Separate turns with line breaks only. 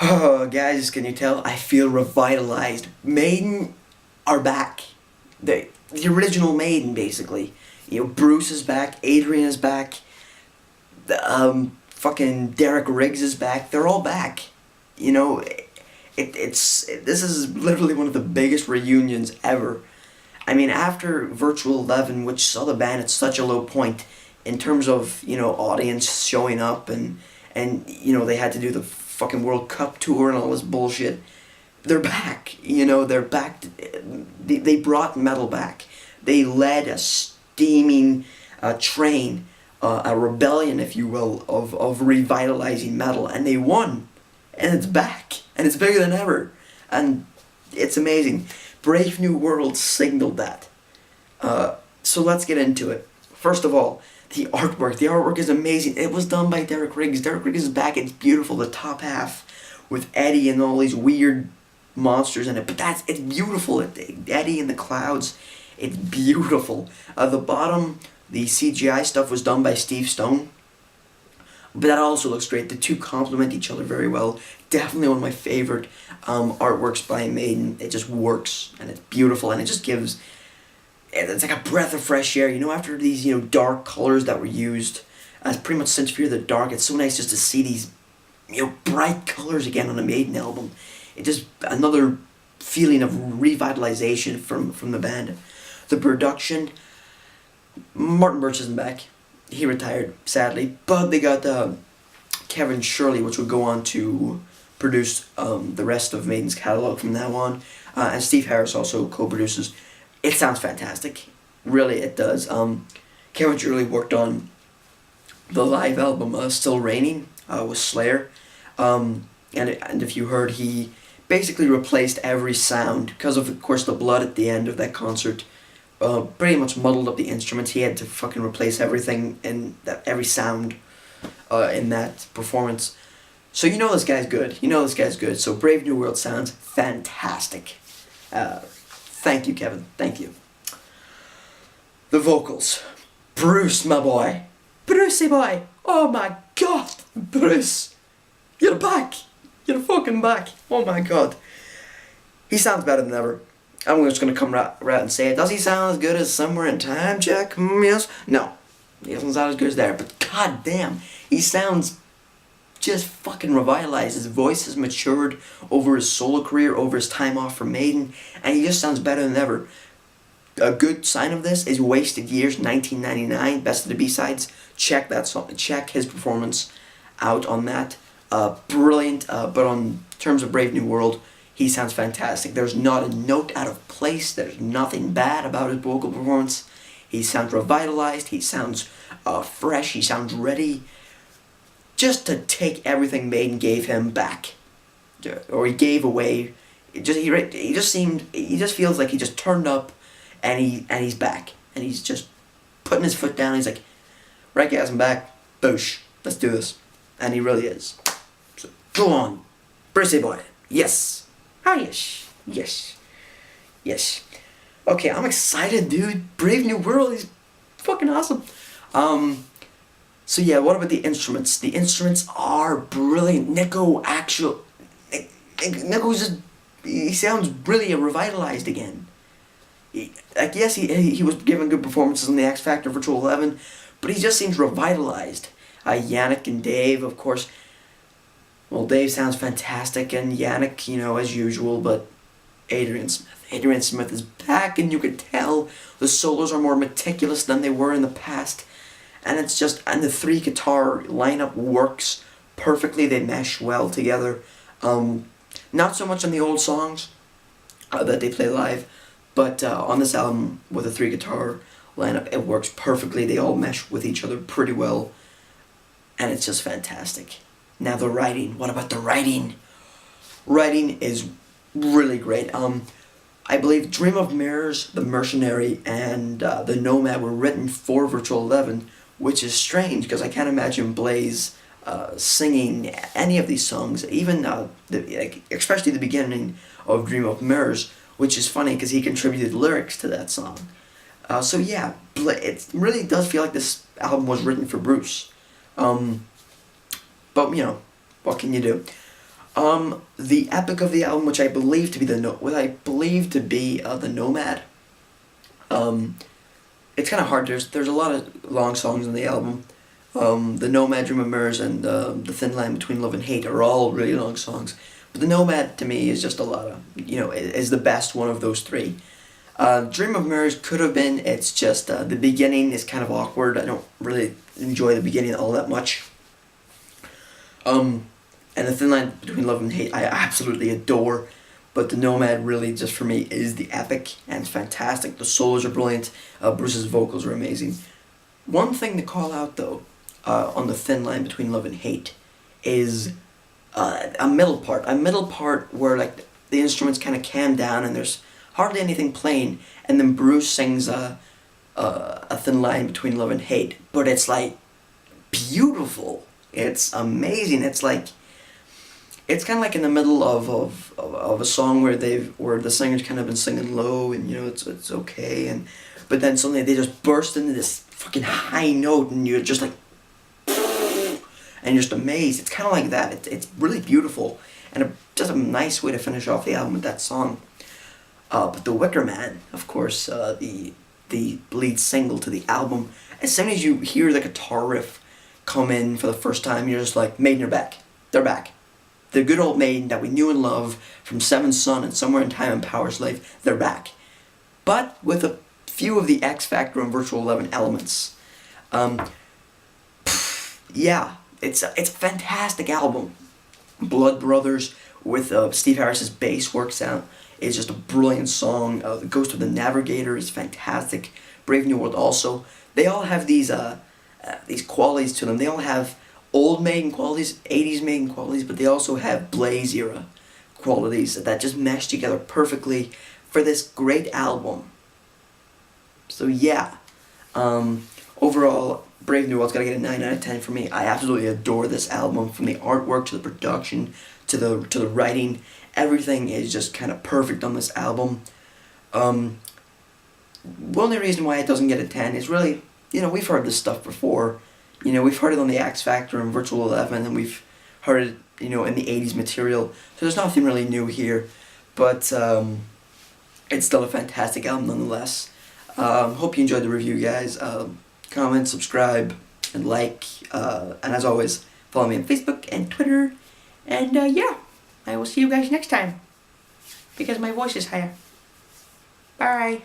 Oh, guys, can you tell? I feel revitalized. Maiden are back. The original Maiden, basically. You know, Bruce is back, Adrian is back, fucking Derek Riggs is back. They're all back. You know, this is literally one of the biggest reunions ever. I mean, after Virtual 11, which saw the band at such a low point in terms of, you know, audience showing up and you know, they had to do the fucking World Cup tour and all this bullshit. They're back. You know, they're back. They brought metal back. They led a steaming train, a rebellion, if you will, of revitalizing metal, and they won. And it's back. And it's bigger than ever. And it's amazing. Brave New World signaled that. So let's get into it. First of all, the artwork. The artwork is amazing. It was done by Derek Riggs. Derek Riggs is back. It's beautiful. The top half with Eddie and all these weird monsters in it. But it's beautiful. Eddie in the clouds. It's beautiful. The bottom, the CGI stuff was done by Steve Stone. But that also looks great. The two complement each other very well. Definitely one of my favorite artworks by Maiden. It just works, and it's beautiful, and it just gives... It's like a breath of fresh air. You know, after these, you know, dark colors that were used, as pretty much since Fear the Dark, it's so nice just to see these, you know, bright colors again on a Maiden album. It just, another feeling of revitalization from the band. The production, Martin Birch isn't back. He retired, sadly. But they got Kevin Shirley, which would go on to produce the rest of Maiden's catalog from now on. And Steve Harris also co-produces. It sounds fantastic. Really, it does. Kevin Shirley worked on the live album Still Raining with Slayer. And if you heard, he basically replaced every sound because of course, the blood at the end of that concert. Pretty much muddled up the instruments. He had to fucking replace everything and every sound in that performance. So you know this guy's good. You know this guy's good. So Brave New World sounds fantastic. Thank you, Kevin. Thank you. The vocals. Bruce, my boy. Brucey boy. Oh my god. Bruce. You're back. You're fucking back. Oh my god. He sounds better than ever. I'm just going to come right and say it. Does he sound as good as Somewhere in Time, Jack? Yes? No. He doesn't sound as good as there. But god damn, he sounds just fucking revitalized. His voice has matured over his solo career, over his time off from Maiden, and he just sounds better than ever. A good sign of this is Wasted Years, 1999, Best of the B-Sides. Check that song. Check his performance out on that. Brilliant, but on terms of Brave New World, he sounds fantastic. There's not a note out of place. There's nothing bad about his vocal performance. He sounds revitalized. He sounds fresh. He sounds ready just to take everything Maiden gave him back. Or he gave away. He just feels like he just turned up and he's back. And he's just putting his foot down. He's like, right guys, I'm back. Boosh. Let's do this. And he really is. So, go on. Brissy boy. Yes. Ah, yes. Yes. Yes. Okay, I'm excited, dude. Brave New World is fucking awesome. So yeah, what about the instruments? The instruments are brilliant. Nico's just, he sounds really revitalized again. Yes, he was giving good performances on the X Factor Virtual 11, but he just seems revitalized. Yannick and Dave, of course. Well, Dave sounds fantastic, and Yannick, you know, as usual, but Adrian Smith. Adrian Smith is back, and you could tell the solos are more meticulous than they were in the past. And it's just, and the three guitar lineup works perfectly. They mesh well together. Not so much on the old songs that they play live, but on this album with a three guitar lineup, it works perfectly. They all mesh with each other pretty well, and it's just fantastic. Now the writing. What about the writing? Writing is really great. I believe Dream of Mirrors, The Mercenary, and The Nomad were written for Virtual 11, which is strange because I can't imagine Blaze singing any of these songs, even especially the beginning of Dream of Mirrors, which is funny because he contributed lyrics to that song. So yeah, it really does feel like this album was written for Bruce. But you know, what can you do? The epic of the album, which I believe to be the Nomad. Um, it's kind of hard. There's a lot of long songs on the album. The Nomad, Dream of Mirrors, and the Thin Line Between Love and Hate are all really long songs. But the Nomad to me is just a lot of, is the best one of those three. Dream of Mirrors could have been. It's just the beginning is kind of awkward. I don't really enjoy the beginning all that much. And the Thin Line Between Love and Hate I absolutely adore. But the Nomad really, just for me, is the epic, and it's fantastic. The solos are brilliant. Bruce's vocals are amazing. One thing to call out, though, on the Thin Line Between Love and Hate is a middle part where like the instruments kind of calm down and there's hardly anything playing, and then Bruce sings a Thin Line Between Love and Hate, but it's like beautiful. It's amazing. It's kind of like in the middle of a song where the singer's kind of been singing low, and it's okay, but then suddenly they just burst into this fucking high note, and you're just like, and you're just amazed. It's kind of like that. It's really beautiful, and just a nice way to finish off the album with that song. But The Wicker Man, of course, the lead single to the album. As soon as you hear the guitar riff come in for the first time, you're just like, Maiden are back. They're back. The good old Maiden that we knew and loved from Seventh Son and Somewhere in Time and Power Slave, they're back. But with a few of the X Factor and Virtual 11 elements. Yeah, it's a fantastic album. Blood Brothers with Steve Harris's bass works out. It's just a brilliant song. The Ghost of the Navigator is fantastic. Brave New World also. They all have these qualities to them. They all have old Maiden qualities, 80s Maiden qualities, but they also have Blaze era qualities that just mesh together perfectly for this great album. So yeah, overall, Brave New World's got to get a 9 out of 10 for me. I absolutely adore this album, from the artwork to the production to the writing. Everything is just kind of perfect on this album. The only reason why it doesn't get a 10 is really, we've heard this stuff before. We've heard it on the X Factor and Virtual 11, and we've heard it, in the 80s material. So there's nothing really new here, but it's still a fantastic album nonetheless. Hope you enjoyed the review, guys. Comment, subscribe, and like. And as always, follow me on Facebook and Twitter. And yeah, I will see you guys next time, because my voice is higher. Bye.